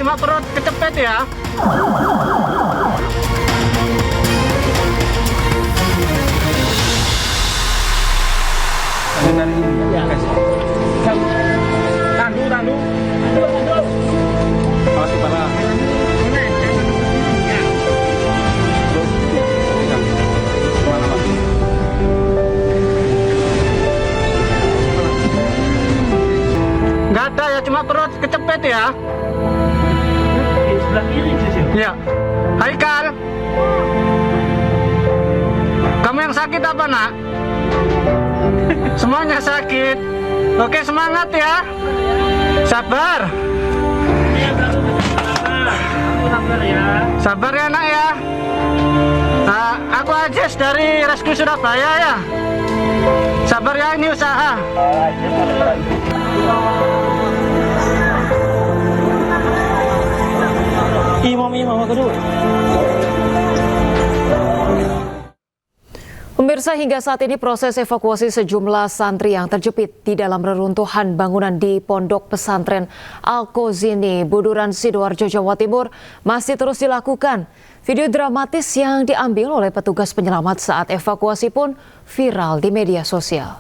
cuma perut kecepet ya. Tandu. Awas kepala. Nggak ada ya, cuma perut kecepet ya. Di sebelah kiri sih. Ya. Haikal. Kamu yang sakit apa, Nak? Semuanya sakit. Oke, semangat ya. Sabar. Sabar ya. Sabar ya, Nak ya. Nah, aku Ajis dari Rescue Surabaya ya. Sabar ya, ini usaha. Imam kedua. Pemirsa, hingga saat ini proses evakuasi sejumlah santri yang terjepit di dalam reruntuhan bangunan di Pondok Pesantren Al-Khozini, Buduran, Sidoarjo, Jawa Timur masih terus dilakukan. Video dramatis yang diambil oleh petugas penyelamat saat evakuasi pun viral di media sosial.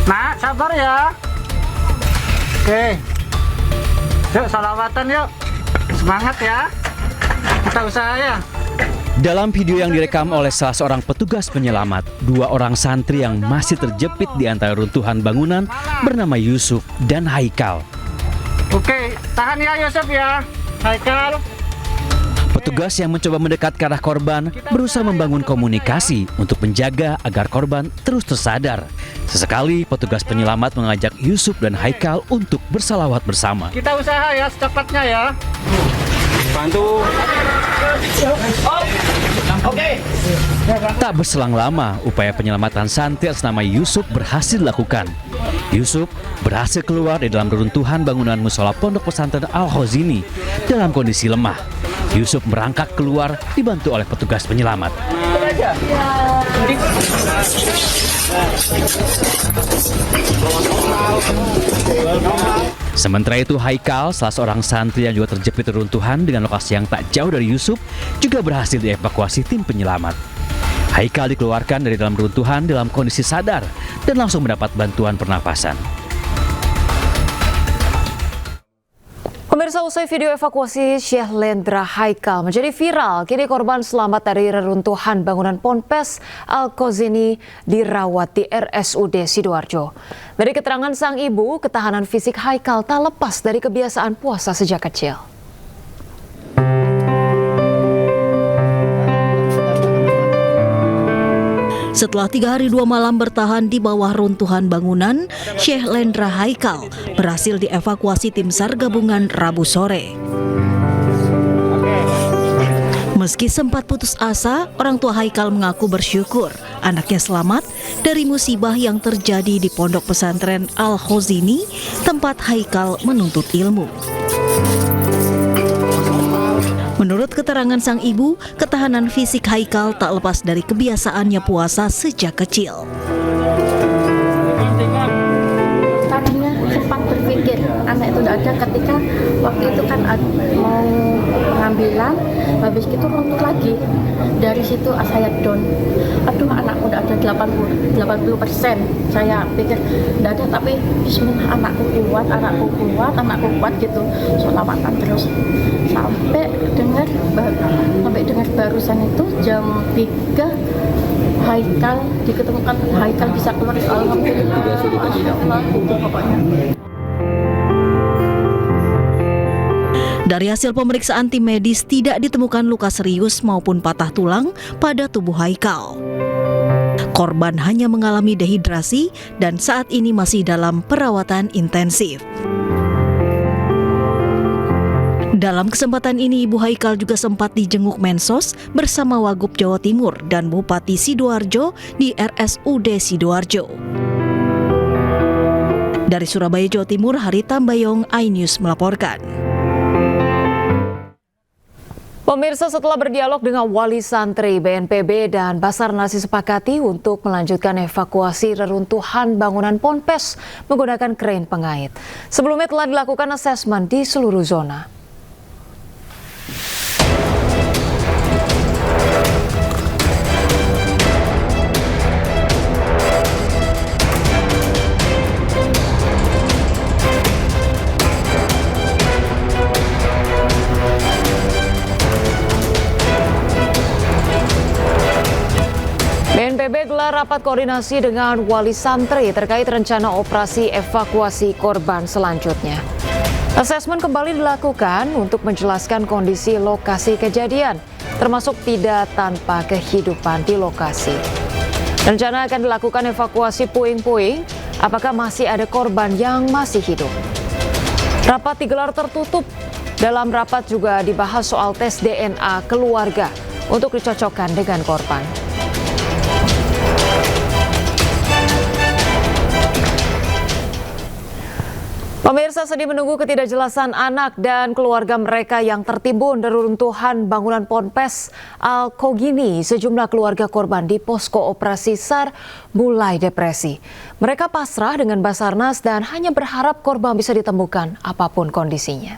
Nah, sabar ya. Oke. Yuk, salawatan yuk. Semangat ya. Kita usaha ya. Dalam video yang direkam oleh salah seorang petugas penyelamat, dua orang santri yang masih terjepit di antara runtuhan bangunan bernama Yusuf dan Haikal. Oke, tahan ya Yusuf ya. Haikal. Petugas yang mencoba mendekat ke arah korban berusaha membangun komunikasi untuk menjaga agar korban terus tersadar. Sesekali petugas penyelamat mengajak Yusuf dan Haikal untuk bersalawat bersama. Kita usaha ya secepatnya ya. Bantu. Oke. Tak berselang lama, upaya penyelamatan santri atas nama Yusuf berhasil dilakukan. Yusuf berhasil keluar dari dalam reruntuhan bangunan musola Pondok Pesantren Al-Khozini dalam kondisi lemah. Yusuf merangkak keluar dibantu oleh petugas penyelamat. Sementara itu Haikal, salah seorang santri yang juga terjepit reruntuhan dengan lokasi yang tak jauh dari Yusuf, juga berhasil dievakuasi tim penyelamat. Haikal dikeluarkan dari dalam reruntuhan dalam kondisi sadar dan langsung mendapat bantuan pernapasan. Pemirsa, usai video evakuasi Syekh Lendra Haikal menjadi viral, kini korban selamat dari reruntuhan bangunan Ponpes Al-Khozini dirawat di RSUD Sidoarjo. Dari keterangan sang ibu, ketahanan fisik Haikal tak lepas dari kebiasaan puasa sejak kecil. Setelah 3 hari 2 malam bertahan di bawah runtuhan bangunan, Syekh Lendra Haikal berhasil dievakuasi tim SAR gabungan Rabu sore. Meski sempat putus asa, orang tua Haikal mengaku bersyukur anaknya selamat dari musibah yang terjadi di Pondok Pesantren Al-Khozini, tempat Haikal menuntut ilmu. Menurut keterangan sang ibu, ketahanan fisik Haikal tak lepas dari kebiasaannya puasa sejak kecil. Tadinya sempat berpikir anak itu tidak ada ketika waktu itu kan mau pengambilan, habis itu runtuh lagi. Dari situ saya down. Aduh, anakku udah ada 80%. Saya pikir tidak ada, tapi bismillah, anakku kuat gitu. Sholawatan terus sampai dengar barusan itu jam 3 Haikal diketemukan, Haikal bisa keluar. Alhamdulillah, itu pokoknya. Dari hasil pemeriksaan tim medis tidak ditemukan luka serius maupun patah tulang pada tubuh Haikal. Korban hanya mengalami dehidrasi dan saat ini masih dalam perawatan intensif. Dalam kesempatan ini, Ibu Haikal juga sempat dijenguk Mensos bersama Wagub Jawa Timur dan Bupati Sidoarjo di RSUD Sidoarjo. Dari Surabaya, Jawa Timur, Hari Tambayong, iNews melaporkan. Pemirsa, setelah berdialog dengan wali santri, BNPB dan Basarnas disepakati untuk melanjutkan evakuasi reruntuhan bangunan Ponpes menggunakan krain pengait. Sebelumnya telah dilakukan asesmen di seluruh zona. BNPB gelar rapat koordinasi dengan wali santri terkait rencana operasi evakuasi korban selanjutnya. Asesmen kembali dilakukan untuk menjelaskan kondisi lokasi kejadian, termasuk tidak tanpa kehidupan di lokasi. Rencana akan dilakukan evakuasi puing-puing, apakah masih ada korban yang masih hidup. Rapat digelar tertutup. Dalam rapat juga dibahas soal tes DNA keluarga untuk dicocokkan dengan korban. Pemirsa sedih menunggu ketidakjelasan anak dan keluarga mereka yang tertimbun reruntuhan bangunan Ponpes Al-Khogini. Sejumlah keluarga korban di posko operasi SAR mulai depresi. Mereka pasrah dengan Basarnas dan hanya berharap korban bisa ditemukan apapun kondisinya.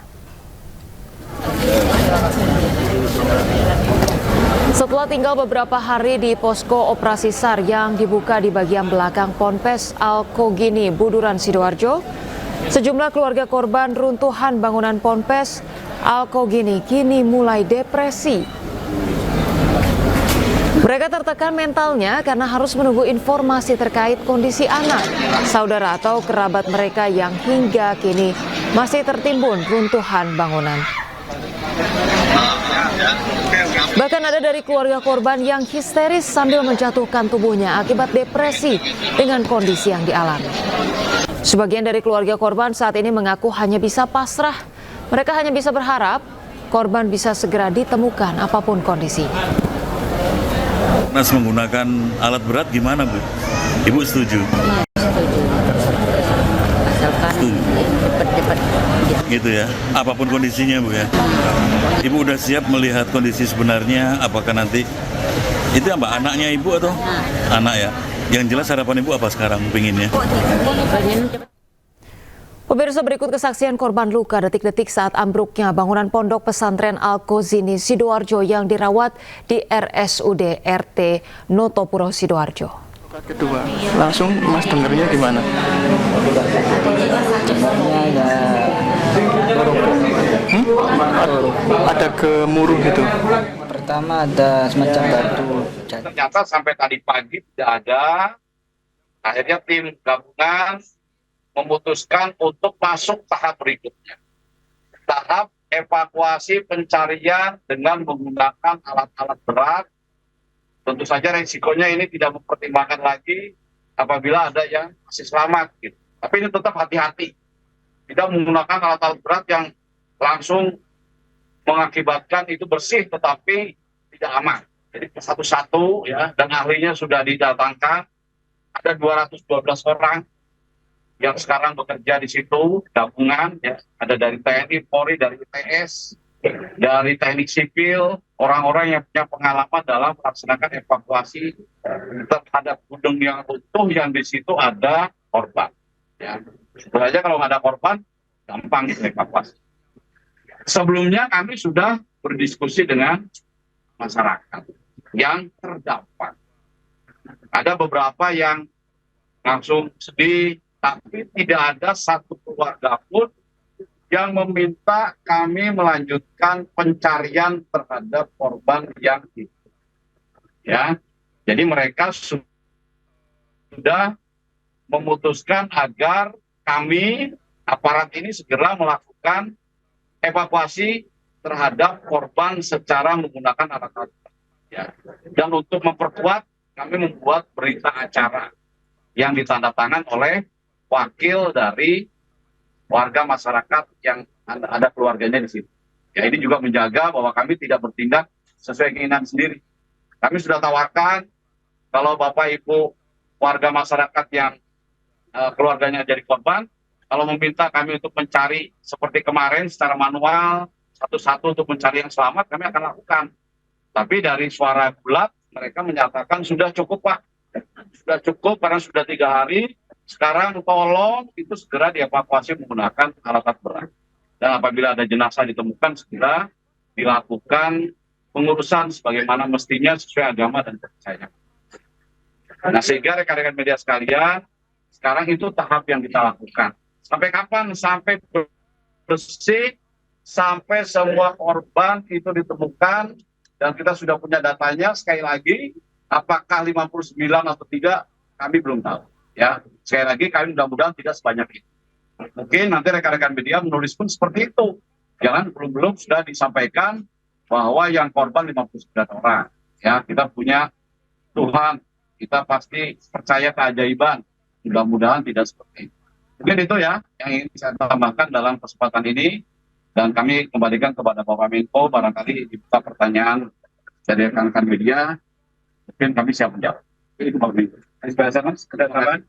Setelah tinggal beberapa hari di posko operasi SAR yang dibuka di bagian belakang Ponpes Al-Khogini, Buduran, Sidoarjo, sejumlah keluarga korban runtuhan bangunan Ponpes Al-Khogini kini mulai depresi. Mereka tertekan mentalnya karena harus menunggu informasi terkait kondisi anak, saudara atau kerabat mereka yang hingga kini masih tertimbun runtuhan bangunan. Bahkan ada dari keluarga korban yang histeris sambil menjatuhkan tubuhnya akibat depresi dengan kondisi yang dialami. Sebagian dari keluarga korban saat ini mengaku hanya bisa pasrah. Mereka hanya bisa berharap korban bisa segera ditemukan apapun kondisi. Nas menggunakan alat berat gimana, Bu? Ibu setuju? Asalkan cepat-cepat. Gitu ya, apapun kondisinya, Bu ya. Ibu udah siap melihat kondisi sebenarnya, apakah nanti itu ya, Mbak, anaknya Ibu atau anak ya? Yang jelas harapan Ibu apa sekarang pinginnya? Pemirsa, berikut kesaksian korban luka detik-detik saat ambruknya bangunan pondok pesantren Al-Khogini Sidoarjo yang dirawat di RSUD RT Notopuro Sidoarjo. Kedua, langsung Mas dengarnya gimana? Ada gemuruh gitu. Pertama ada semacam batu. Ternyata sampai tadi pagi tidak ada. Akhirnya tim gabungan memutuskan untuk masuk tahap berikutnya. Tahap evakuasi pencarian dengan menggunakan alat-alat berat. Tentu saja resikonya ini tidak mempertimbangkan lagi apabila ada yang masih selamat. Gitu. Tapi ini tetap hati-hati. Tidak menggunakan alat-alat berat yang langsung mengakibatkan itu bersih tetapi tidak aman. Jadi satu-satu ya, dan ahlinya sudah didatangkan. Ada 212 orang yang sekarang bekerja di situ, gabungan ya, ada dari TNI, Polri, dari ITS, dari teknik sipil, orang-orang yang punya pengalaman dalam melaksanakan evakuasi terhadap gedung yang utuh yang di situ ada korban. Ya, sebenarnya kalau nggak ada korban, gampang evakuasi. Sebelumnya kami sudah berdiskusi dengan masyarakat yang terdampak. Ada beberapa yang langsung sedih, tapi tidak ada satu keluarga pun yang meminta kami melanjutkan pencarian terhadap korban yang itu. Ya, jadi mereka sudah memutuskan agar kami aparat ini segera melakukan evakuasi terhadap korban secara menggunakan alat-alat. Ya. Dan untuk memperkuat, kami membuat berita acara yang ditandatangan oleh wakil dari warga masyarakat yang ada keluarganya di situ. Ya, ini juga menjaga bahwa kami tidak bertindak sesuai keinginan sendiri. Kami sudah tawarkan kalau Bapak Ibu warga masyarakat yang keluarganya jadi korban, kalau meminta kami untuk mencari seperti kemarin secara manual, satu-satu untuk mencari yang selamat, kami akan lakukan. Tapi dari suara bulat, mereka menyatakan sudah cukup Pak. Sudah cukup karena sudah 3 hari, Sekarang tolong itu segera dievakuasi menggunakan alat berat. Dan apabila ada jenazah ditemukan, segera dilakukan pengurusan sebagaimana mestinya sesuai agama dan kepercayaan. Nah, sehingga rekan-rekan media sekalian, sekarang itu tahap yang kita lakukan. Sampai kapan? Sampai bersih, sampai semua korban itu ditemukan, dan kita sudah punya datanya. Sekali lagi, apakah 59 atau tidak, kami belum tahu. Ya, sekali lagi kami mudah-mudahan tidak sebanyak itu. Mungkin nanti rekan-rekan media menulis pun seperti itu. Jangan belum sudah disampaikan bahwa yang korban 59 orang. Ya, kita punya Tuhan, kita pasti percaya keajaiban. Mudah-mudahan tidak seperti itu. Mungkin itu ya yang ingin saya tambahkan dalam kesempatan ini. Dan kami kembalikan kepada Bapak Menko, barangkali dibuka pertanyaan dari rekan-rekan media, mungkin kami siap menjawab. Itu Bapak Menko. Mas, kedatangan.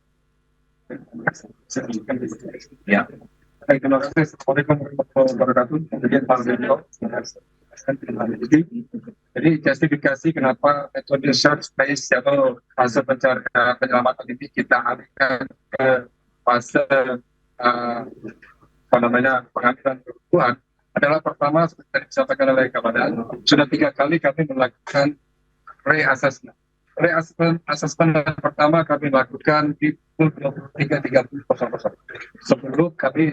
Ya. Terima kasih. Assalamualaikum warahmatullahi wabarakatuh. Kemudian Pak Menko. Jadi justifikasi kenapa metode short space atau fase penyelamatan ini kita alihkan ke fase pengambilan kebutuhan adalah pertama seperti yang disampaikan oleh Kapolda, sudah 3 kali kami melakukan reassessment. Reassessment pertama kami lakukan di pukul 23.30 sebelum kami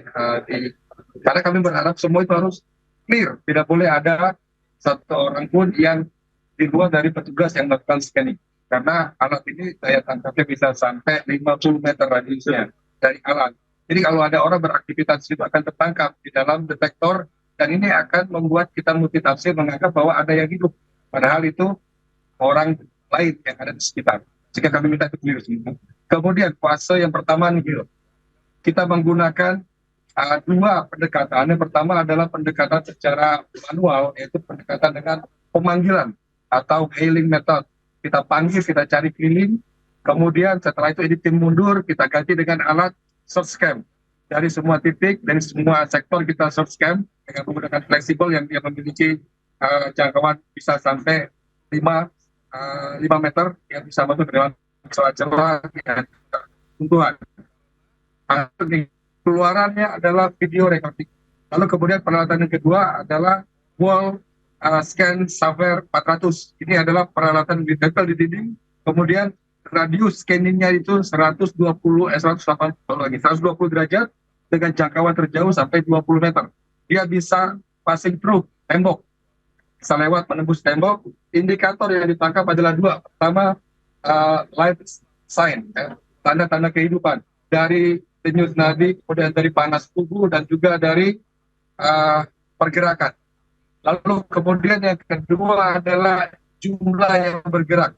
karena kami berharap semua itu harus clear, tidak boleh ada satu orang pun yang di luar dari petugas yang melakukan scanning, karena alat ini daya tangkapnya bisa sampai 50 meter radiusnya dari alat. Jadi kalau ada orang beraktivitas itu akan tertangkap di dalam detektor, dan ini akan membuat kita multitafsir menganggap bahwa ada yang hidup, padahal itu orang lain yang ada di sekitar. Jika kami minta itu clear semua. Kemudian fase yang pertama nihil. Kita menggunakan 2 pendekatan. Yang pertama adalah pendekatan secara manual, yaitu pendekatan dengan pemanggilan atau hailing method. Kita panggil, kita cari keliling, kemudian setelah itu editing mundur, kita ganti dengan alat search cam. Dari semua titik, dari semua sektor kita search cam dengan menggunakan fleksibel yang dia memiliki jangkauan bisa sampai 5 meter, yang bisa masuk ke dalam celah-celah dan kebutuhan. Keluarannya adalah video recording. Lalu kemudian peralatan yang kedua adalah wall scan Saver 400. Ini adalah peralatan ditempel di dinding. Kemudian radius scanningnya itu 120 derajat dengan jangkauan terjauh sampai 20 meter. Dia bisa passing through tembok, bisa lewat menembus tembok. Indikator yang ditangkap adalah 2. Pertama, life sign, tanda-tanda kehidupan dari denyut nadi, kemudian dari panas tubuh, dan juga dari pergerakan. Lalu kemudian yang kedua adalah jumlah yang bergerak.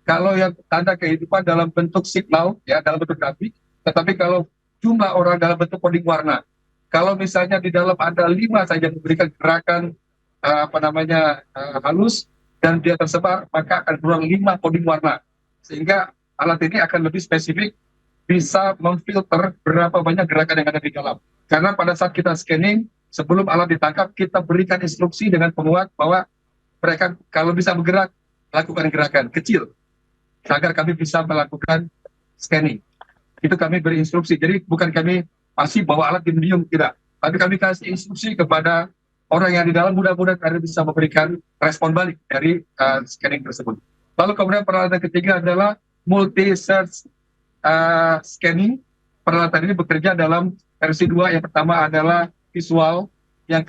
Kalau yang tanda kehidupan dalam bentuk signal, ya dalam bentuk grafik, tetapi kalau jumlah orang dalam bentuk koding warna. Kalau misalnya di dalam ada 5 saja memberikan gerakan halus dan dia tersebar, maka akan kurang 5 koding warna. Sehingga alat ini akan lebih spesifik, bisa memfilter berapa banyak gerakan yang ada di dalam. Karena pada saat kita scanning, sebelum alat ditangkap, kita berikan instruksi dengan penguat bahwa mereka kalau bisa bergerak, lakukan gerakan kecil, agar kami bisa melakukan scanning. Itu kami beri instruksi. Jadi bukan kami masih bawa alat di medium, tidak. Tapi kami kasih instruksi kepada orang yang di dalam, mudah-mudahan kami bisa memberikan respon balik dari scanning tersebut. Lalu kemudian peralatan ketiga adalah multi-search scanning. Peralatan ini bekerja dalam versi 2. Yang pertama adalah visual, yang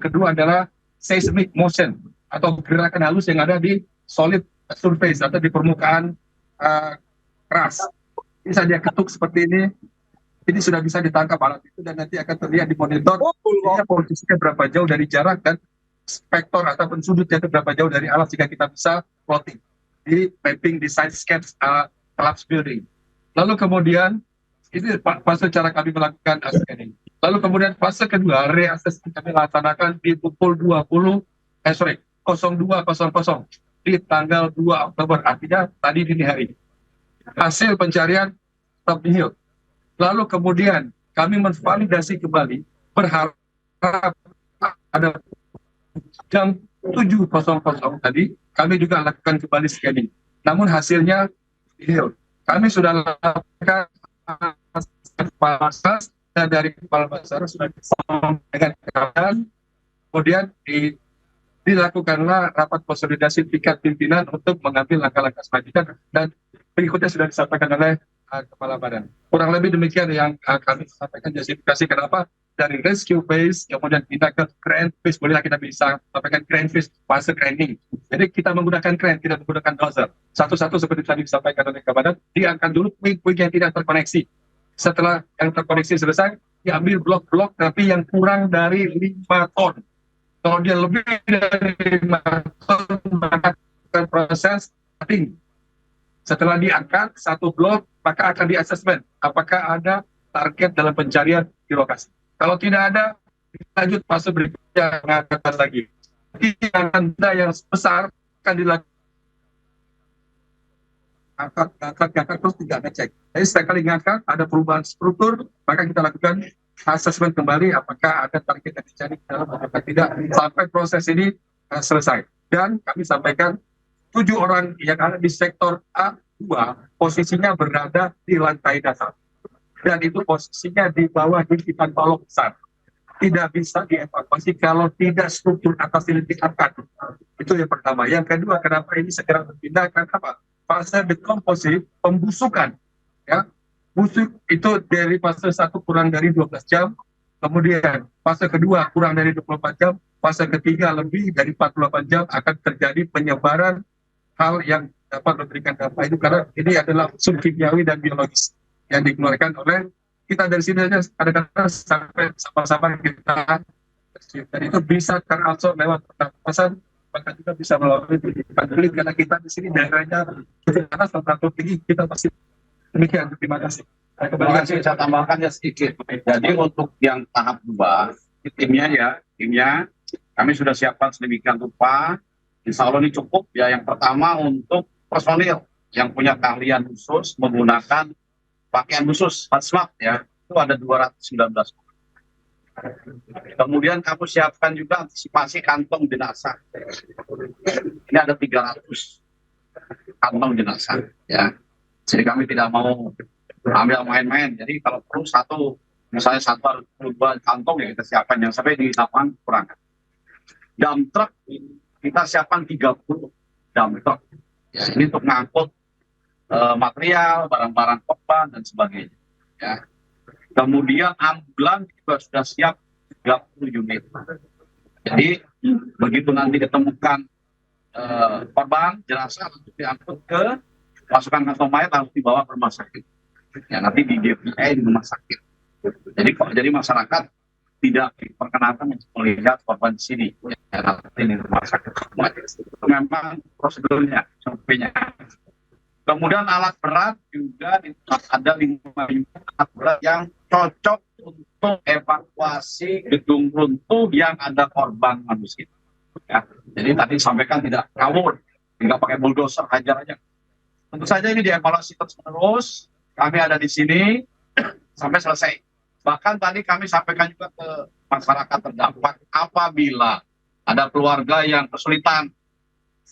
kedua adalah seismic motion atau gerakan halus yang ada di solid surface atau di permukaan keras. Bisa dia ketuk seperti ini sudah bisa ditangkap alat itu, dan nanti akan terlihat di monitor dia posisinya berapa jauh dari jarak dan spektor ataupun sudutnya itu berapa jauh dari alat, jika kita bisa plotting di mapping di side sketch collapse building. Lalu kemudian ini fase cara kami melakukan scanning. Lalu kemudian fase kedua, reassessment kami laksanakan di pukul 02.00 di tanggal 2 Oktober, artinya tadi dini hari. Hasil pencarian tetap nihil. Lalu kemudian kami menvalidasi kembali, berharap ada jam 7.00 tadi, kami juga lakukan kembali scanning. Namun hasilnya nihil. Kami sudah lakukan kepala Basarnas dan dari kepala Basarnas sudah dengan keadaan, kemudian dilakukanlah rapat konsolidasi tingkat pimpinan untuk mengambil langkah-langkah selanjutnya dan berikutnya sudah disampaikan oleh kepala badan. Kurang lebih demikian yang kami sampaikan justifikasi kenapa dari rescue phase kemudian kita ke crane phase, bolehlah kita bisa sampaikan crane phase fase craning. Jadi kita menggunakan crane, tidak menggunakan dozer. Satu-satu seperti tadi disampaikan oleh kepala badan, diangkat dulu puing-puing yang tidak terkoneksi. Setelah yang terkoneksi selesai, diambil blok-blok tapi yang kurang dari 5 ton. Kalau dia lebih dari 5 ton, maka akan proses cutting. Setelah diangkat satu blok, maka akan di-assessment apakah ada target dalam pencarian di lokasi. Kalau tidak ada, lanjut fase berikutnya mengangkat lagi. Angkatan benda yang besar akan dilakukan angkat terus tidak ngecek. Jadi setiap kali ngangkat ada perubahan struktur, maka kita lakukan assessment kembali apakah ada target yang dicari dalam atau tidak sampai proses ini selesai. Dan kami sampaikan 7 orang yang ada di sektor A2 posisinya berada di lantai dasar. Dan itu posisinya di bawah himpitan balok besar. Tidak bisa dievakuasi kalau tidak struktur atas ini diangkat. Itu yang pertama. Yang kedua, kenapa ini segera berpindah? Karena apa? Fase dekomposisi, pembusukan. Ya, busuk itu dari fase 1 kurang dari 12 jam. Kemudian fase kedua kurang dari 24 jam. Fase ketiga lebih dari 48 jam akan terjadi penyebaran hal yang dapat memberikan dampak itu. Karena ini adalah unsur kimiawi dan biologis yang dikeluarkan oleh kita dari sini saja kadang-kadang sampai sama-sama kita dan itu bisa terabsorb lewat pernapasan, maka juga bisa melalui kulit karena kita di sini daerahnya karena temperatur tinggi kita pasti demikian. Terima kasih. Terima kasih. Saya tambahkan ya sedikit. Jadi untuk yang tahap 2 timnya kami sudah siapkan sedemikian rupa. Insya Allah ini cukup ya. Yang pertama untuk personil yang punya keahlian khusus menggunakan pakaian khusus hazmat ya, itu ada 219. Kemudian kamu siapkan juga antisipasi kantong jenazah. Ini ada 300 kantong jenazah ya. Jadi kami tidak mau ambil main-main. Jadi kalau perlu misalnya satu atau 2 kantong ya kita siapkan, yang sampai di lapangan kurang. Dump truck kita siapkan 30 dump truck. Ya, ini untuk ngangkut material, barang-barang korban dan sebagainya. Ya. Kemudian ambulan juga sudah siap 30 unit. Jadi begitu nanti ditemukan korban jenazah untuk diangkut ke pasukan kantong mayat harus dibawa ke rumah sakit. Ya nanti di DPI di rumah sakit. Jadi masyarakat tidak diperkenankan untuk melihat korban di sini. Ya nanti di rumah sakit. Itu memang prosedurnya, SOP-nya. Kemudian alat berat juga ada 5 unit alat berat yang cocok untuk evakuasi gedung runtuh yang ada korban manusia. Ya, jadi tadi sampaikan tidak ngawur, tidak pakai bulldozer, hajar aja. Tentu saja ini dievaluasi terus. Kami ada di sini sampai selesai. Bahkan tadi kami sampaikan juga ke masyarakat terdampak apabila ada keluarga yang kesulitan,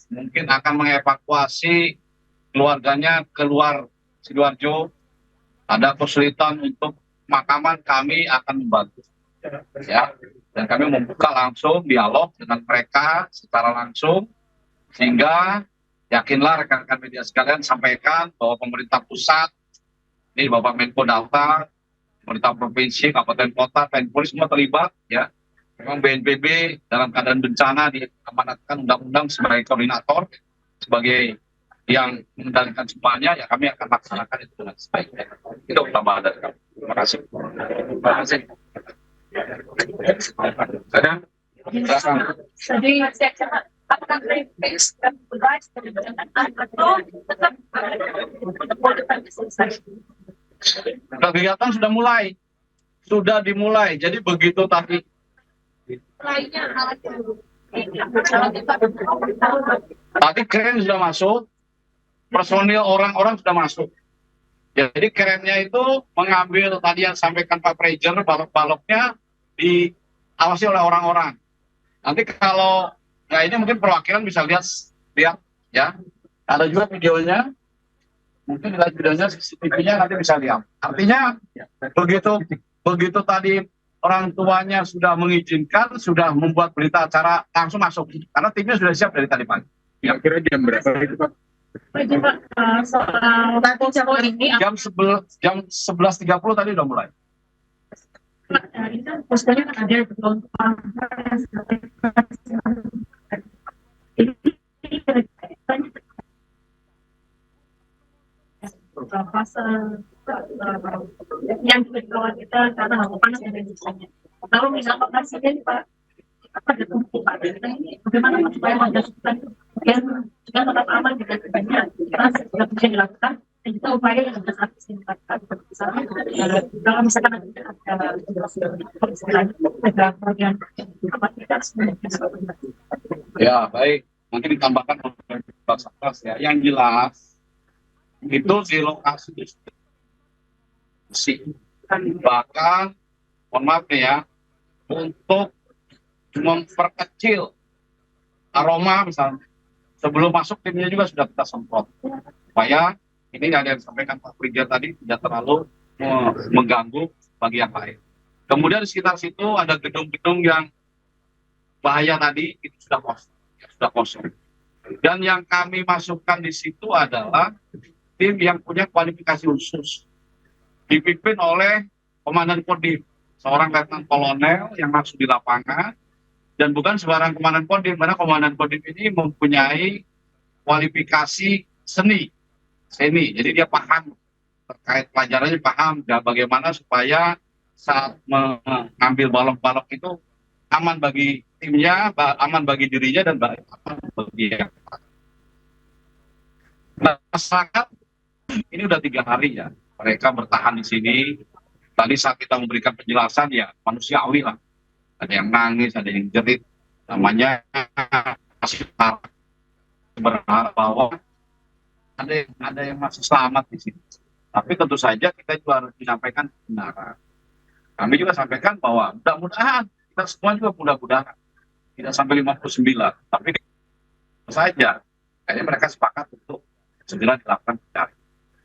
mungkin akan mengevakuasi keluarganya keluar Sidoarjo, ada kesulitan untuk pemakaman, kami akan membantu. Ya, dan kami membuka langsung dialog dengan mereka secara langsung, sehingga yakinlah rekan-rekan media sekalian sampaikan bahwa pemerintah pusat, ini Bapak Menko datang, pemerintah provinsi, kabupaten kota, Polri semua terlibat. Ya, memang BNPB dalam keadaan bencana diamanatkan undang-undang sebagai koordinator, sebagai yang mengendalikan semuanya, ya kami akan laksanakan itu dengan sebaiknya. Itu tambahan dari kami. Terima kasih. Terima kasih. Ada? Kegiatan sudah mulai. Sudah dimulai. Jadi begitu tadi. Tadi keren sudah masuk. Personil orang-orang sudah masuk. Jadi kerennya itu mengambil tadi yang sampaikan Pak Prejer, balok-baloknya diawasi oleh orang-orang. Nanti kalau ya ini mungkin perwakilan bisa lihat ya. Ada juga videonya. mungkin nilai pidana CCTV-nya nanti bisa lihat. Artinya begitu tadi orang tuanya sudah mengizinkan, sudah membuat berita acara, langsung masuk karena timnya sudah siap dari tadi pagi. Yang kira jam berapa itu Pak? Jam 11.30 tadi udah mulai. Ini kan posternya kan ada fase yang kita karena panas dan misalnya. Kalau misalnya presiden Pak ada tumpu Pak ini bagaimana supaya menjatuhkan yang juga tetap aman di depannya kita sudah bisa dilakukan dan kita upaya yang besar ditingkatkan bersama kalau misalkan ada bagian kapasitas Ya baik, nanti ditambahkan oleh Basarnas ya. Yang jelas itu di lokasi diskusi bahkan mohon maaf ya untuk memperkecil aroma misalnya sebelum masuk timnya juga sudah kita semprot supaya ini ada yang disampaikan Pak Brigjen tadi tidak terlalu mengganggu bagi yang lain. Kemudian di sekitar situ ada gedung-gedung yang bahaya tadi itu sudah kosong. Dan yang kami masukkan di situ adalah tim yang punya kualifikasi khusus dipimpin oleh Komandan Kodim, seorang Letnan Kolonel yang langsung di lapangan dan bukan sembarang Komandan Kodim, karena Komandan Kodim ini mempunyai kualifikasi seni, jadi dia paham terkait pelajarannya, paham dan bagaimana supaya saat mengambil balok-balok itu aman bagi timnya, aman bagi dirinya dan aman bagi yang masyarakat. Ini udah 3 hari ya mereka bertahan di sini. Tadi saat kita memberikan penjelasan ya manusiawi lah, ada yang nangis, ada yang jerit, namanya masih berharap bahwa ada yang masih selamat di sini. Tapi tentu saja kita juga harus menyampaikan kebenaran. Kami juga sampaikan bahwa mudah-mudahan kita semua juga mudah-mudahan tidak sampai 59, tapi saja kayaknya mereka sepakat untuk segera dilakukan pencarian.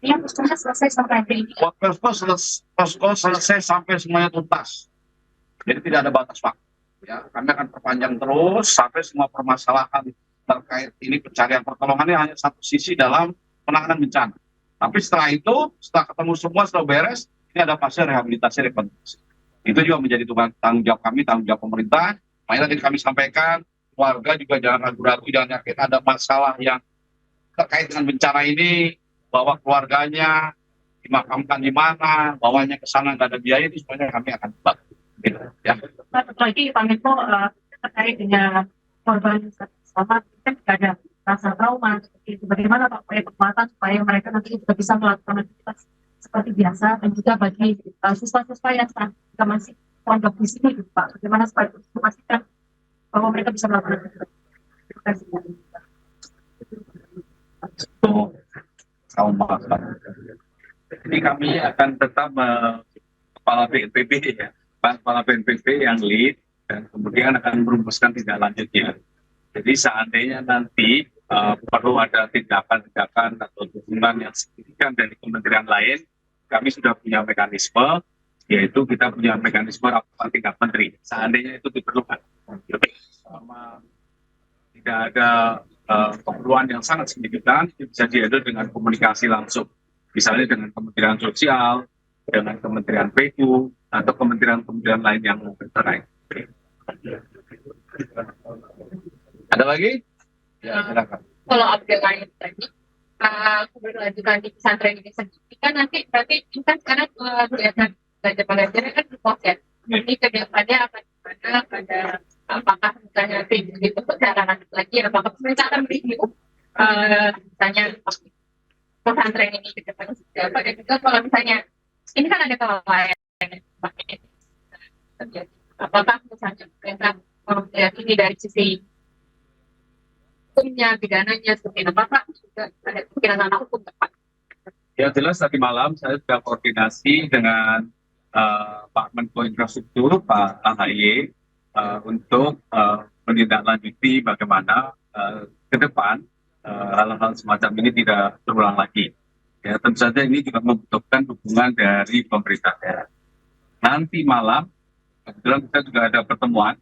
Yang selesai sampai hari ini. Posko selesai sampai semuanya tuntas. Jadi tidak ada batas waktu. Ya, kami akan perpanjang terus sampai semua permasalahan terkait ini pencarian pertolongannya hanya satu sisi dalam penanganan bencana. Tapi setelah itu, setelah ketemu semua, setelah beres, ini ada fase rehabilitasi rekonstruksi. Itu juga menjadi tanggung jawab kami, tanggung jawab pemerintah. Makanya tadi kami sampaikan, warga juga jangan ragu-ragu, jangan yakin ada masalah yang terkait dengan bencana ini, bahwa keluarganya dimakamkan di mana, bawanya ke sana nggak ada biaya, itu semuanya kami akan bantu. Gitu, ya. Lagi Pak Menko terkait dengan korban selamat, kan tidak ada rasa trauma seperti itu. Bagaimana Pak kekuatan supaya mereka nanti juga bisa melakukan aktivitas seperti biasa dan juga bagi siswa-siswa yang saat kita masih pondok di sini, Pak. Bagaimana supaya memastikan bahwa mereka bisa melakukan aktivitas. Jadi kami akan tetap kepala BNPB ya, kepala BNPB yang lead dan kemudian akan merumuskan tindak lanjutnya. Jadi seandainya nanti perlu ada tindakan-tindakan atau dukungan yang signifikan dari kementerian lain, kami sudah punya mekanisme, yaitu kita punya mekanisme rapat tingkat menteri. Seandainya itu diperlukan, sama tidak ada keperluan yang sangat signifikan, bisa diatur dengan komunikasi langsung, misalnya dengan Kementerian Sosial, dengan Kementerian PU, atau kementerian-kementerian lain yang terkait. Ada lagi? Ya, silakan. Kalau update lain tadi, keberlanjutan di pesantren ini sendiri kan nanti berarti kan sekarang kelihatan pelajar-pelajarnya kan proses. Ini ke depannya akan gimana, ada apakah misalnya tim itu secara lagi, apakah pemerintah akan mereview misalnya pesantren ini ke depannya seperti apa, dan juga kalau misalnya ini kan ada kelalaian, apakah misalnya pemerintah ini dari sisi hukumnya, pidananya seperti apa Pak? Juga ada pikiran hukum Pak? Ya jelas tadi malam saya sudah koordinasi dengan Pak Menko Infrastruktur, Pak AHY, untuk menindaklanjuti bagaimana ke depan hal-hal semacam ini tidak terulang lagi. Ya, tentu saja ini juga membutuhkan dukungan dari pemerintah daerah. Nanti malam, kebetulan kita juga ada pertemuan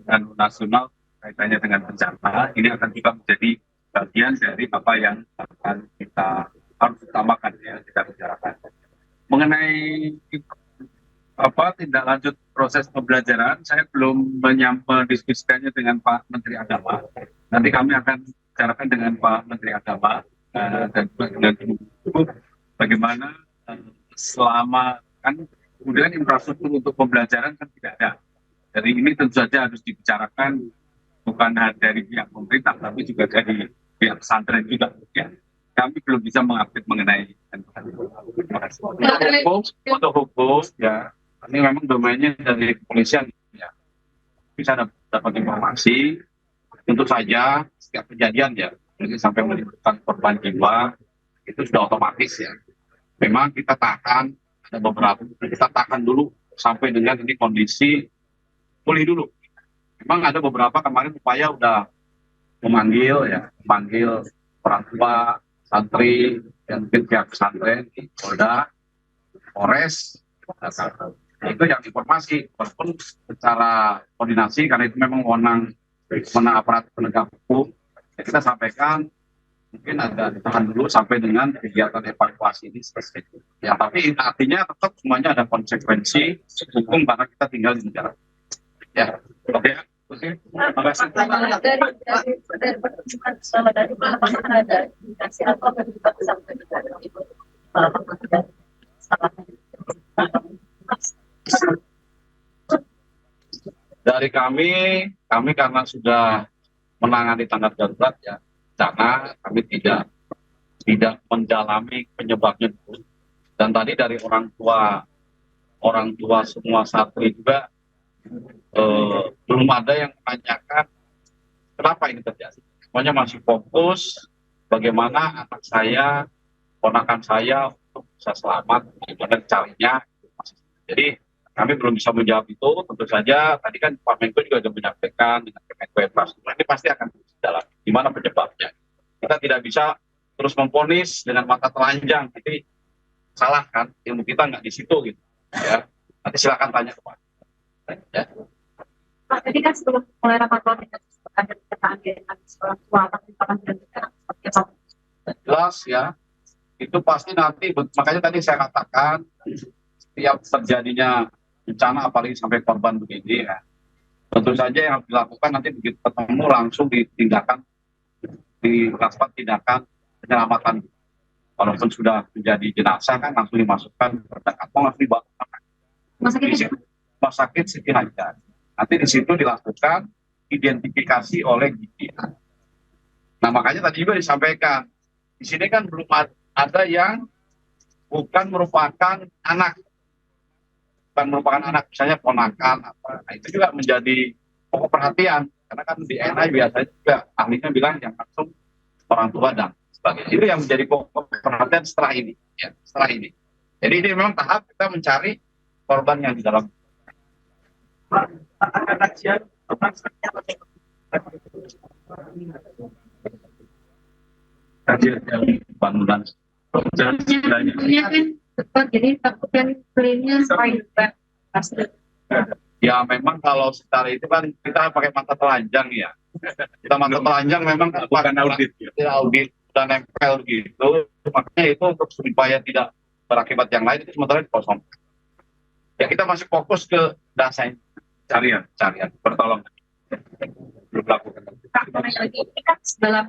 dan nasional kaitannya dengan bencana. Ini akan juga menjadi bagian dari apa yang akan kita harus utamakan ya kita bicarakan. Mengenai tindak lanjut proses pembelajaran, saya belum mendiskusikannya dengan Pak Menteri Agama. Nanti kami akan bicarakan dengan Pak Menteri Agama dan bagaimana selama kan kemudian infrastruktur untuk pembelajaran kan tidak ada. Jadi ini tentu saja harus dibicarakan bukan hanya dari pihak pemerintah tapi juga dari pihak pesantren juga. Ya. Kami belum bisa mengupdate mengenai untuk hukum ya. Ini memang domainnya dari kepolisian ya. Bisa dapat informasi. Tentu saja setiap kejadian ya, ini sampai menimbulkan korban jiwa itu sudah otomatis ya. Memang kita tahan ada beberapa kita tahan dulu sampai dengan ini kondisi pulih dulu. Memang ada beberapa kemarin upaya udah memanggil orang tua, santri, dan pihak pesantren, Polda, Polres, itu yang informasi walaupun secara koordinasi karena itu memang wewenang aparat penegak hukum ya kita sampaikan mungkin agak ditahan dulu sampai dengan kegiatan evakuasi ini selesai ya tapi artinya tetap semuanya ada konsekuensi hukum karena kita tinggal di negara ya oke. Terima kasih. Dari kami karena sudah menangani tanggap darurat ya, karena kami tidak mendalami penyebabnya dulu. Dan tadi dari orang tua semua santri juga belum ada yang menanyakan kenapa ini terjadi. Semuanya masih fokus bagaimana anak saya, ponakan saya untuk bisa selamat, bagaimana caranya. Jadi kami belum bisa menjawab itu. Tentu saja tadi kan Pak Menko juga sudah menyampaikan dengan Kemenko Infrastruktur ini pasti akan dalam gimana penyebabnya. Kita tidak bisa terus memvonis dengan mata telanjang. Jadi salah kan, ilmu kita nggak di situ gitu. Ya, nanti silakan tanya ke Pak. Ya. Pak, tadi kan sebelum mulai rapat kita ada pernyataan dari sekolah tua atau jelas ya, itu pasti nanti makanya tadi saya katakan setiap terjadinya bencana apalagi sampai korban begini ya tentu saja yang harus dilakukan nanti begitu ketemu langsung dilakukan tindakan penyelamatan walaupun sudah menjadi jenazah kan langsung dimasukkan ke kantong langsung dibawa rumah sakit Siti Hajar. Nanti di situ dilakukan identifikasi oleh GIDI. Nah makanya tadi juga disampaikan di sini kan belum ada yang bukan merupakan anak, misalnya ponakan apa. Nah, itu juga menjadi pokok perhatian karena kan di NI biasanya juga ahlinya bilang yang langsung orang tua dan sebagainya. Itu yang menjadi pokok perhatian setelah ini. Ya, setelah ini. Jadi ini memang tahap kita mencari korban yang di dalam. Kajian dari bangunan. Jadi takutnya klaimnya ya memang kalau secara itu kan kita pakai mata telanjang ya. Kita mata telanjang memang bukan audit, audit dan nempel gitu. Makanya itu untuk supaya tidak berakibat yang lain itu sementara kosong. Ya kita masih fokus ke dasar carian, bertolong. Belum lakukan. Lagi ini kan dalam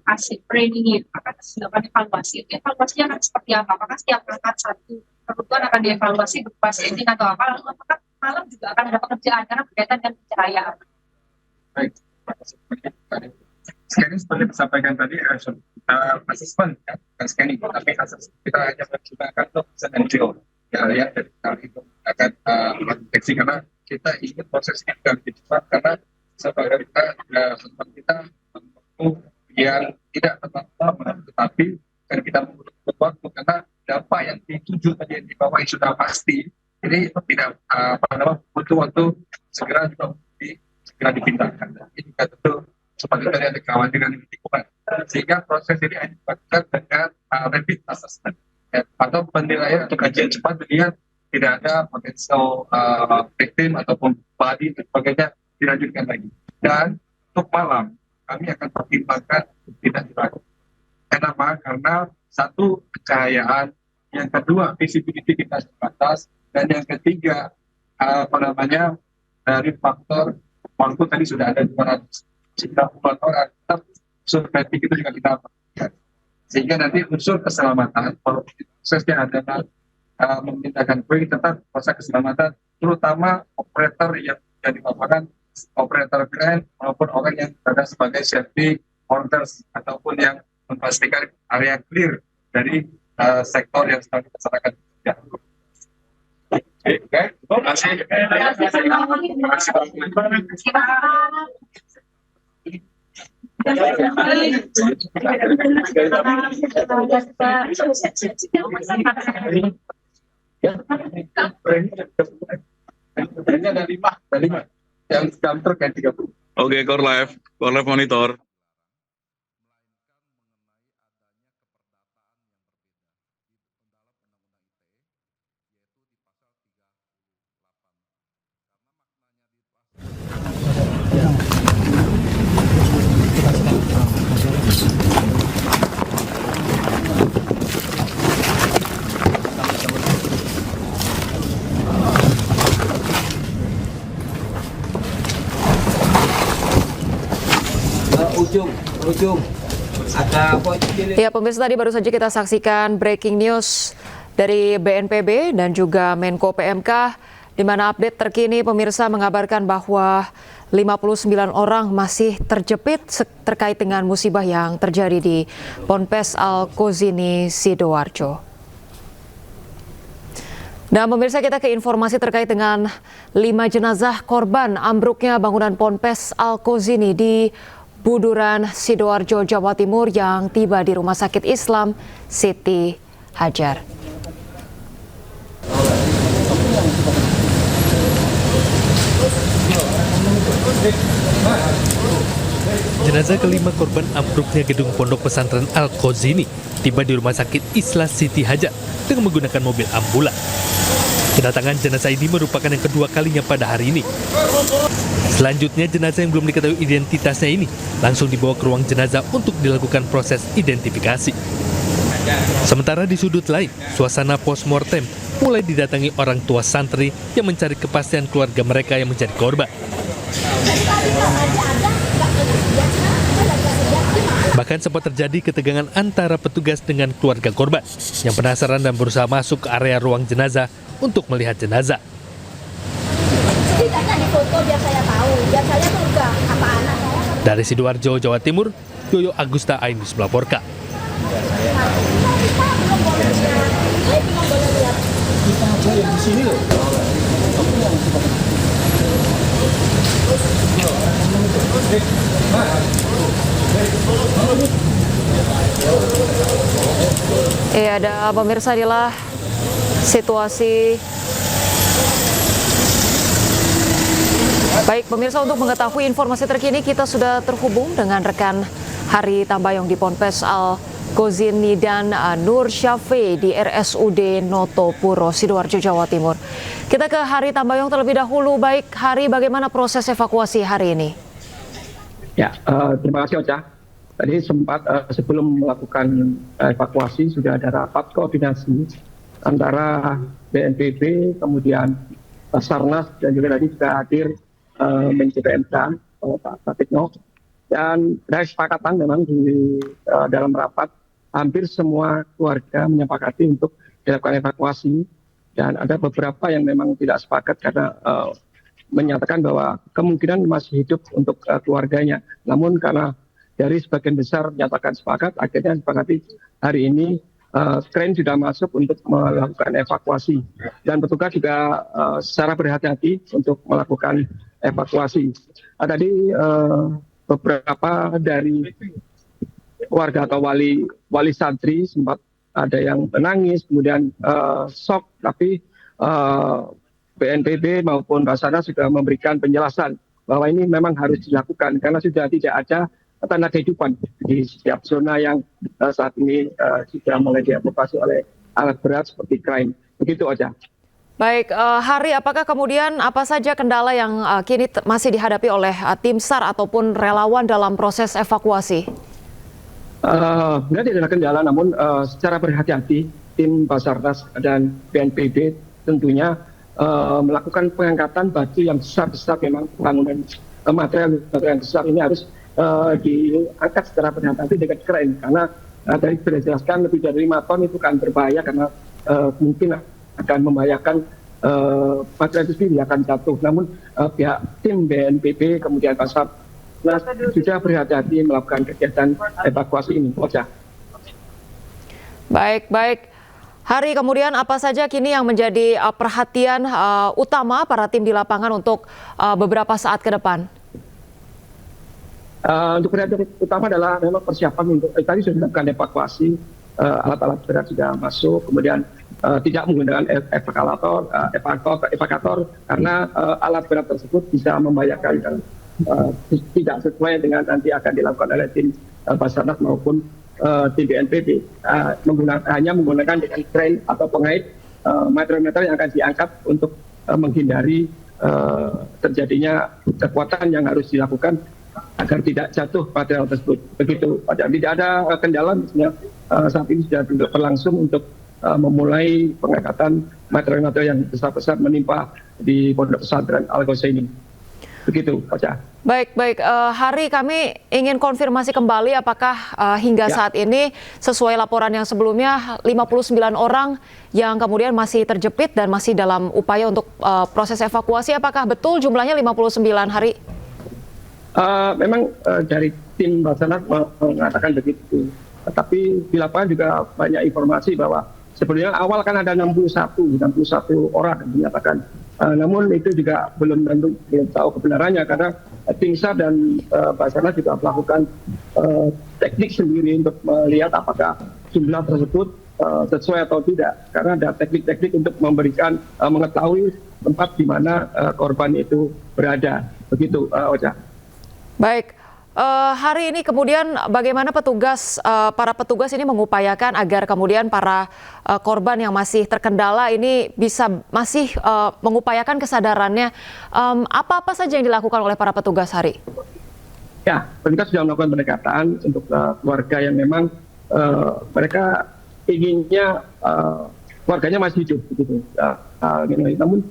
hasil training akan dilakukan evaluasi. Evaluasinya akan seperti apa? Apakah setiap angkat satu kebutuhan akan dievaluasi berupa setting atau apa? Lalu apakah malam juga akan ada pekerjaan karena berkaitan dengan pencahayaan? Baik. Scanning seperti disampaikan tadi, kita asesmen ya, bukan scanning, tapi asesmen kita hanya menggunakan NGO ya dari kali itu akan deteksi karena kita ingin prosesnya juga lebih cepat karena sebagai kita yang tidak tepat tetapi kan kita membutuhkan waktu karena dampak yang dituju tadi yang di bawah sudah pasti ini tidak butuh waktu segera dipindahkan. Ini juga tentu sebagai dari ada kekhawatiran lingkungan sehingga proses ini hanya dilakukan dengan rapid assessment atau penilaian atau kajian cepat melihat tidak ada potensial victim ataupun body dan sebagainya dilanjutkan lagi. Dan untuk malam kami akan pertimbangkan tidak dilakukan. Kenapa? Karena satu, kecahayaan, yang kedua visibility kita terbatas, dan yang ketiga dari faktor waktu tadi sudah ada 290 orang, tetap unsur fatigue itu juga kita perhatikan. Sehingga nanti unsur keselamatan, kalau prosesnya adalah memindahkan kue, tetap proses keselamatan, terutama operator yang jadi lapangan, operator crane maupun orang yang berada sebagai safety orders ataupun yang memastikan area clear dari sektor yang sedang dilaksanakan. Ya. Oke, terima kasih. Ini ada 5 yang kantor kayak 30. Oke, Core Live monitor. ujung ada ya pemirsa, tadi baru saja kita saksikan breaking news dari BNPB dan juga Menko PMK, di mana update terkini pemirsa mengabarkan bahwa 59 orang masih terjepit terkait dengan musibah yang terjadi di Ponpes Al-Kozini, Sidoarjo. Dan pemirsa, kita ke informasi terkait dengan 5 jenazah korban ambruknya bangunan Ponpes Al-Kozini di Buduran, Sidoarjo, Jawa Timur yang tiba di Rumah Sakit Islam Siti Hajar. Jenazah kelima korban ambruknya gedung pondok pesantren Al-Kozini tiba di Rumah Sakit Islam Siti Hajar dengan menggunakan mobil ambulan. Kedatangan jenazah ini merupakan yang kedua kalinya pada hari ini. Selanjutnya, jenazah yang belum diketahui identitasnya ini langsung dibawa ke ruang jenazah untuk dilakukan proses identifikasi. Sementara di sudut lain, suasana postmortem mulai didatangi orang tua santri yang mencari kepastian keluarga mereka yang menjadi korban. Bahkan sempat terjadi ketegangan antara petugas dengan keluarga korban yang penasaran dan berusaha masuk ke area ruang jenazah untuk melihat jenazah. Dari Sidoarjo, Jawa Timur, Yoyo Agusta Ainus melaporkan. Ada pemirsa, inilah situasi. Baik pemirsa, untuk mengetahui informasi terkini kita sudah terhubung dengan rekan Hari Tambayong di Ponpes Al-Kozini dan Nur Syafi di RSUD Notopuro, Sidoarjo, Jawa Timur. Kita ke Hari Tambayong terlebih dahulu. Baik Hari, bagaimana proses evakuasi hari ini? Ya, terima kasih Ocha. Tadi sempat sebelum melakukan evakuasi sudah ada rapat koordinasi antara BNPB, kemudian Basarnas, dan juga tadi sudah hadir Menko PMK Pak Pratikno. Dan dari kesepakatan memang di dalam rapat hampir semua keluarga menyepakati untuk dilakukan evakuasi, dan ada beberapa yang memang tidak sepakat karena menyatakan bahwa kemungkinan masih hidup untuk keluarganya. Namun karena dari sebagian besar menyatakan sepakat, akhirnya sepakati hari ini kren sudah masuk untuk melakukan evakuasi, dan petugas juga secara berhati-hati untuk melakukan evakuasi. Tadi beberapa dari warga atau wali santri sempat ada yang menangis, kemudian shock, tapi BNPB maupun Basarnas sudah memberikan penjelasan bahwa ini memang harus dilakukan karena sudah tidak ada tanda kehidupan di setiap zona yang saat ini sudah mulai dievakuasi oleh alat berat seperti krain. Begitu aja. Baik, Hari, apakah kemudian apa saja kendala yang kini masih dihadapi oleh tim SAR ataupun relawan dalam proses evakuasi? Benar tidak ada kendala, namun secara berhati-hati tim Basarnas dan BNPB tentunya melakukan pengangkatan batu yang besar-besar. Memang bangunan material yang besar ini harus diangkat secara berhati-hati dengan keren, karena tadi sudah dijelaskan lebih dari 5 ton itu kan berbahaya karena mungkin akan membahayakan material itu sendiri akan jatuh. Namun pihak tim BNPB kemudian Basarnas sudah berhati-hati melakukan kegiatan evakuasi ini. Baik. Hari, kemudian apa saja kini yang menjadi perhatian utama para tim di lapangan untuk beberapa saat ke depan? Untuk perhatian utama adalah memang persiapan untuk tadi sudah dilakukan evakuasi, alat-alat berat sudah masuk, kemudian tidak menggunakan evakator karena alat berat tersebut bisa membahayakan dan tidak sesuai dengan nanti akan dilakukan oleh tim Basarnas maupun tim BNPB. Hanya menggunakan dengan crane atau pengait material-material yang akan diangkat untuk menghindari terjadinya kekuatan yang harus dilakukan agar tidak jatuh material tersebut. Begitu. Tidak ada kendala, misalnya saat ini sudah berlangsung untuk memulai pengangkatan material-material yang besar-besar menimpa di Pondok Pesantren Al-Ghazini. Begitu, Pak. Baik. Hari, kami ingin konfirmasi kembali apakah hingga saat ini sesuai laporan yang sebelumnya 59 orang yang kemudian masih terjepit dan masih dalam upaya untuk proses evakuasi. Apakah betul jumlahnya 59, Hari? Memang dari tim Basarnas mengatakan begitu. Tetapi di lapangan juga banyak informasi bahwa sebenarnya awal kan ada 61 orang yang dinyatakan. Namun itu juga belum tahu kebenarannya karena tim SAR dan Basarnas juga melakukan teknik sendiri untuk melihat apakah jumlah tersebut sesuai atau tidak. Karena ada teknik-teknik untuk memberikan mengetahui tempat di mana korban itu berada. Begitu, Ocha. Baik. Hari ini kemudian bagaimana para petugas ini mengupayakan agar kemudian para korban yang masih terkendala ini bisa masih mengupayakan kesadarannya. Apa saja yang dilakukan oleh para petugas, Hari? Ya, petugas sudah melakukan pendekatan untuk keluarga yang memang mereka inginnya keluarganya masih hidup, begitu. Namun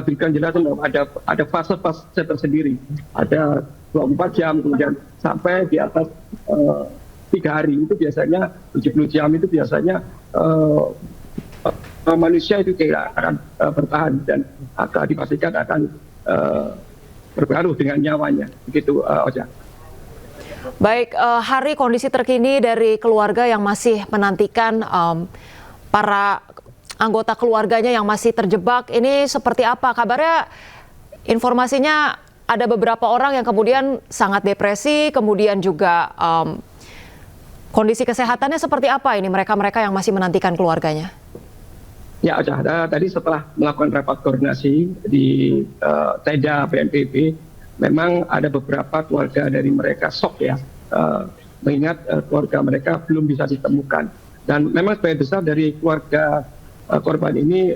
berikan jelasan bahwa ada fase-fase tersendiri, ada 24 jam, kemudian sampai di atas 3 hari itu biasanya 70 jam itu biasanya manusia itu tidak akan bertahan dan akan dipastikan akan berpengaruh dengan nyawanya. Begitu, Ocha. Baik, Hari, kondisi terkini dari keluarga yang masih menantikan para anggota keluarganya yang masih terjebak ini seperti apa? Kabarnya informasinya ada beberapa orang yang kemudian sangat depresi, kemudian juga kondisi kesehatannya seperti apa ini mereka-mereka yang masih menantikan keluarganya? Ya, tadi setelah melakukan rapat koordinasi di tenda BNPB, memang ada beberapa keluarga dari mereka shock ya, mengingat keluarga mereka belum bisa ditemukan. Dan memang sebagian besar dari keluarga korban ini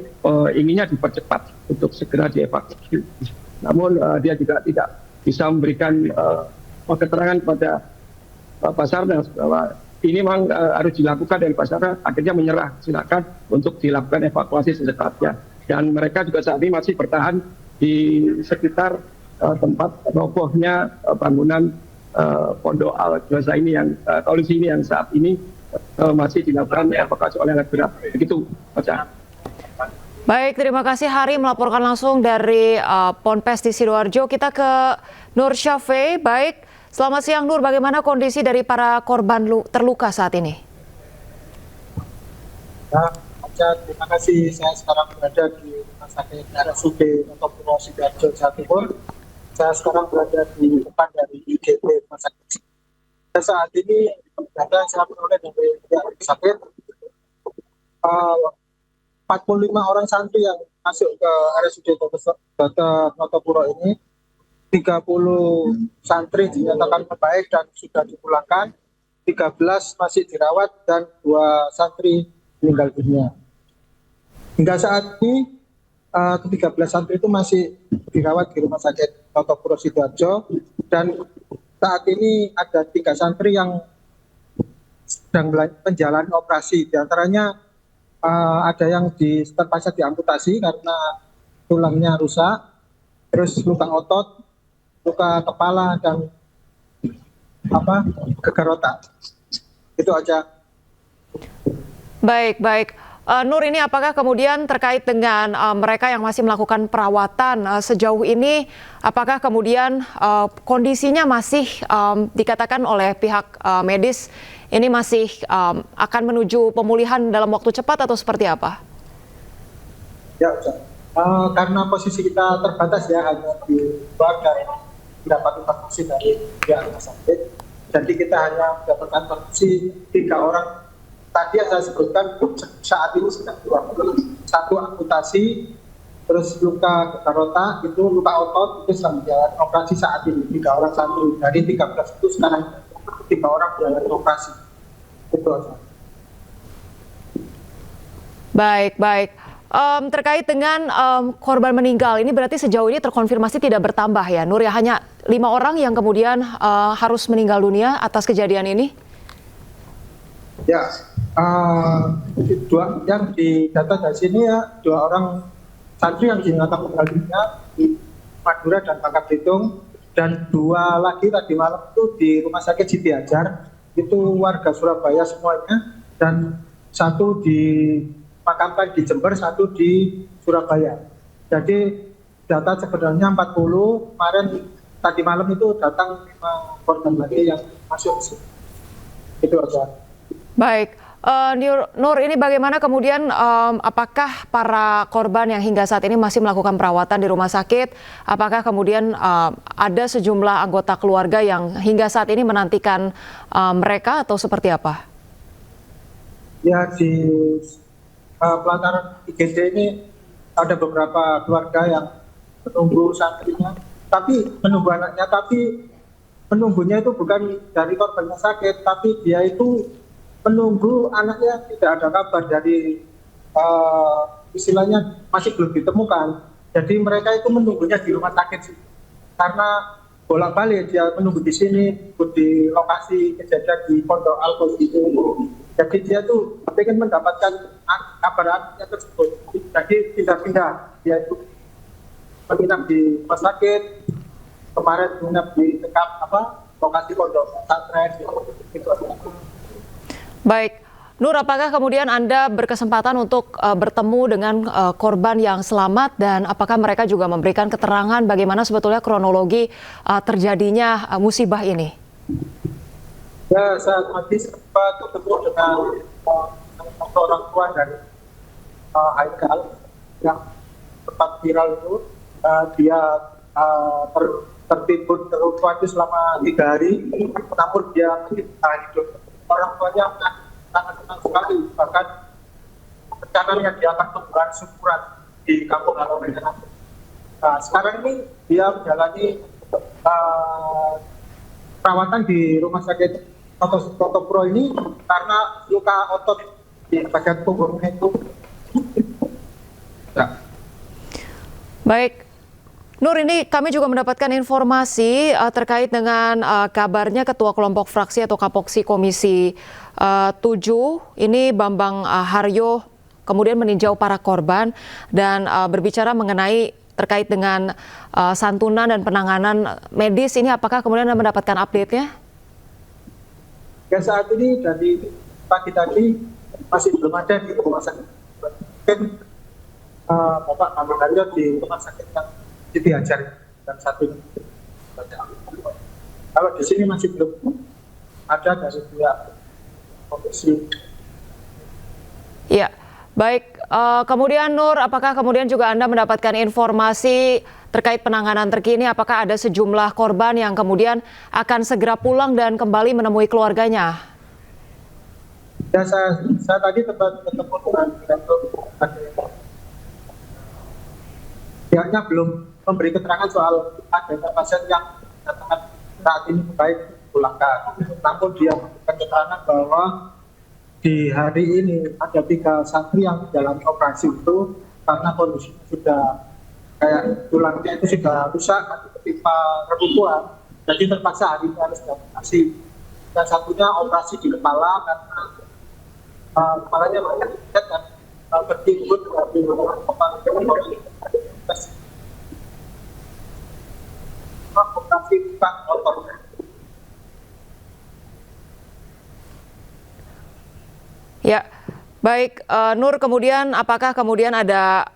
inginnya dipercepat untuk segera dievakuasi. Namun dia juga tidak bisa memberikan keterangan kepada Basarnas bahwa ini memang harus dilakukan, dan Basarnas akhirnya menyerah, silakan untuk dilakukan evakuasi secepatnya. Dan mereka juga saat ini masih bertahan di sekitar tempat robohnya bangunan Pondok Al-Ghazini yang kondisi ini yang saat ini masih dilakukan evakuasi oleh alat berat. Begitu, Pak. Baik, terima kasih Hari melaporkan langsung dari Ponpes di Sidoarjo. Kita ke Nur Syafei. Baik, selamat siang Nur, bagaimana kondisi dari para korban terluka saat ini? Ya, terima kasih. Saya sekarang berada di Rumah Sakit RSUD Notopuro Sidoarjo, Jawa Timur. Saya sekarang berada di depan dari IGD Rumah Sakit. Saat ini data saya peroleh dari rumah sakit 45 orang santri yang masuk ke RSUD Notopuro ini santri dinyatakan membaik dan sudah dipulangkan, 13 masih dirawat dan 2 santri meninggal dunia. Hingga saat ini ke-13 santri itu masih dirawat di Rumah Sakit Toto Puro Sidoarjo, dan saat ini ada 3 santri yang sedang menjalani operasi. Di antaranya ada yang terpaksa diamputasi karena tulangnya rusak, terus luka otot, luka kepala, dan gegar otak. Itu aja. Baik. Nur, ini apakah kemudian terkait dengan mereka yang masih melakukan perawatan sejauh ini, apakah kemudian kondisinya masih dikatakan oleh pihak medis ini masih akan menuju pemulihan dalam waktu cepat atau seperti apa? Ya, karena posisi kita terbatas ya, hanya di luar dan mendapat informasi dari pihak rumah sakit, jadi kita hanya mendapatkan informasi 3 orang. Tadi yang saya sebutkan saat ini sedang 1 amputasi, terus luka gegar otak, itu luka otot, itu sedang jalan operasi saat ini. 3 orang santri dari 13 itu sekarang 3 orang berjalan operasi. Itu aja. Baik. Terkait dengan korban meninggal, ini berarti sejauh ini terkonfirmasi tidak bertambah ya, Nur, ya, hanya 5 orang yang kemudian harus meninggal dunia atas kejadian ini? Ya, 2 yang didata dari sini ya, 2 orang santri yang dinyatakan meninggal dunia di Madura dan Bangka Belitung, dan 2 lagi tadi malam itu di Rumah Sakit Siti Hajar, itu warga Surabaya semuanya, dan 1 dimakamkan di Jember, 1 di Surabaya. Jadi data sebenarnya 40, kemarin tadi malam itu datang 5 korban lagi yang masuk. Itu aja. Baik. Nur, ini bagaimana kemudian apakah para korban yang hingga saat ini masih melakukan perawatan di rumah sakit, apakah kemudian ada sejumlah anggota keluarga yang hingga saat ini menantikan mereka atau seperti apa? Ya, di pelataran IGD ini ada beberapa keluarga yang menunggu santrinya, tapi menunggu anaknya, tapi menunggunya itu bukan dari korbannya sakit, tapi dia itu menunggu anaknya tidak ada kabar dari istilahnya masih belum ditemukan. Jadi mereka itu menunggunya di rumah sakit karena bolak-balik dia menunggu di sini, di lokasi kejadian di Pondok Alkos itu. Jadi dia tuh ingin mendapatkan kabar anaknya tersebut. Jadi pindah-pindah, dia itu menginap di rumah sakit, kemarin menginap di dekat lokasi Pondok Pesantren itu. Baik, Nur, apakah kemudian Anda berkesempatan untuk bertemu dengan korban yang selamat, dan apakah mereka juga memberikan keterangan bagaimana sebetulnya kronologi terjadinya musibah ini? Ya, saya tadi sempat ketemu dengan orang tua dari Haikal yang sempat viral itu. Dia tertimbun terluka itu selama 3 hari, namun dia masih hidup. Orang tuanya sangat senang sekali, bahkan rencananya dia akan menggelar syukuran di kampung halaman. Nah, sekarang ini dia menjalani perawatan di Rumah Sakit Toto Puro ini karena luka otot di bagian punggungnya itu. Ya. Baik. Nur, ini kami juga mendapatkan informasi terkait dengan kabarnya Ketua Kelompok Fraksi atau Kapoksi Komisi 7, ini Bambang Haryo, kemudian meninjau para korban dan berbicara mengenai terkait dengan santunan dan penanganan medis. Ini apakah kemudian Anda mendapatkan update-nya? Ya, saat ini dari pagi tadi masih belum ada di rumah sakit. Mungkin Bapak Bambang Haryo di rumah sakit yang Siti Hajar dan 1 ini. Kalau di sini masih belum ada dari pihak komisi. Ya, baik. Kemudian Nur, apakah kemudian juga Anda mendapatkan informasi terkait penanganan terkini? Apakah ada sejumlah korban yang kemudian akan segera pulang dan kembali menemui keluarganya? Ya, saya tadi sempat ketemu dengan direktur pihaknya belum memberi keterangan soal adanya pasien yang datang saat ini baik dipulangkan. Namun dia memberikan keterangan bahwa di hari ini ada 3 santri yang menjalani operasi itu karena kondisinya sudah kayak tulangnya itu sudah rusak atau ketimpa reruntuhan, jadi terpaksa hari ini harus dioperasi. Dan satunya operasi di kepala karena kepalanya banyak dan bertimbun dari operasi bukan otot. Ya, baik Nur, kemudian apakah kemudian ada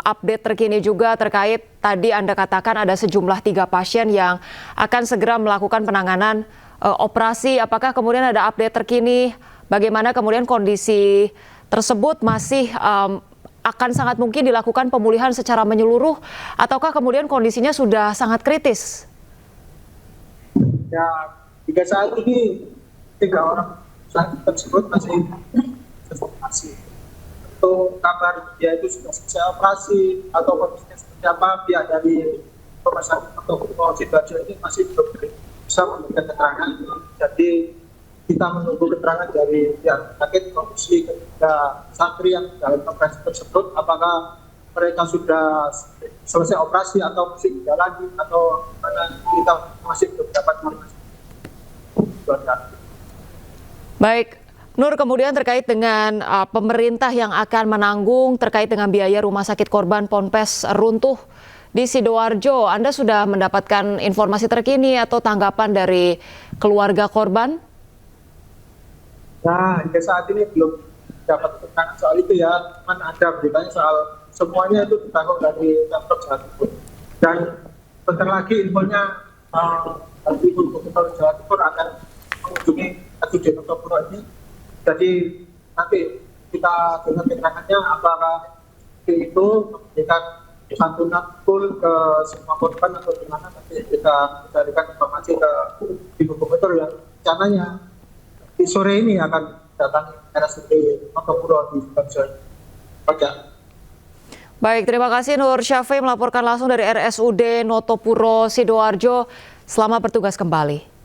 update terkini juga terkait tadi Anda katakan ada sejumlah 3 pasien yang akan segera melakukan penanganan operasi. Apakah kemudian ada update terkini bagaimana kemudian kondisi tersebut masih akan sangat mungkin dilakukan pemulihan secara menyeluruh ataukah kemudian kondisinya sudah sangat kritis? Ya, hingga saat ini 3 orang sakit tersebut masih untuk kabar dia itu sudah selesai operasi atau kondisinya seperti apa, pihak dari rumah sakit atau Sidoarjo ini masih belum bisa memberikan keterangan. Jadi kita menunggu keterangan dari pihak sakit kondisi ketika santri yang dalam operasi tersebut, apakah mereka sudah selesai operasi atau masih menjalani atau mana, kita masih belum dapat informasi. Baik, Nur, kemudian terkait dengan pemerintah yang akan menanggung terkait dengan biaya rumah sakit korban Ponpes runtuh di Sidoarjo, Anda sudah mendapatkan informasi terkini atau tanggapan dari keluarga korban? Nah, hingga saat ini belum dapat keterangan soal itu ya, cuman ada beritanya soal semuanya itu ditanggung dari Pemprov Jawa Timur. Dan bentar lagi infonya Ibu Gubernur Jawa Timur akan mengunjungi RSUD Notopuro ini. Jadi nanti kita dengar keterangannya apakah itu memberikan santunan full ke semua korban atau gimana, nanti kita carikan informasi ke Ibu Gubernur yang rencananya di sore ini akan datang RSUD Notopuro di Sidoarjo. Oke. Baik, terima kasih Nur Syafi melaporkan langsung dari RSUD Notopuro Sidoarjo. Selamat bertugas kembali.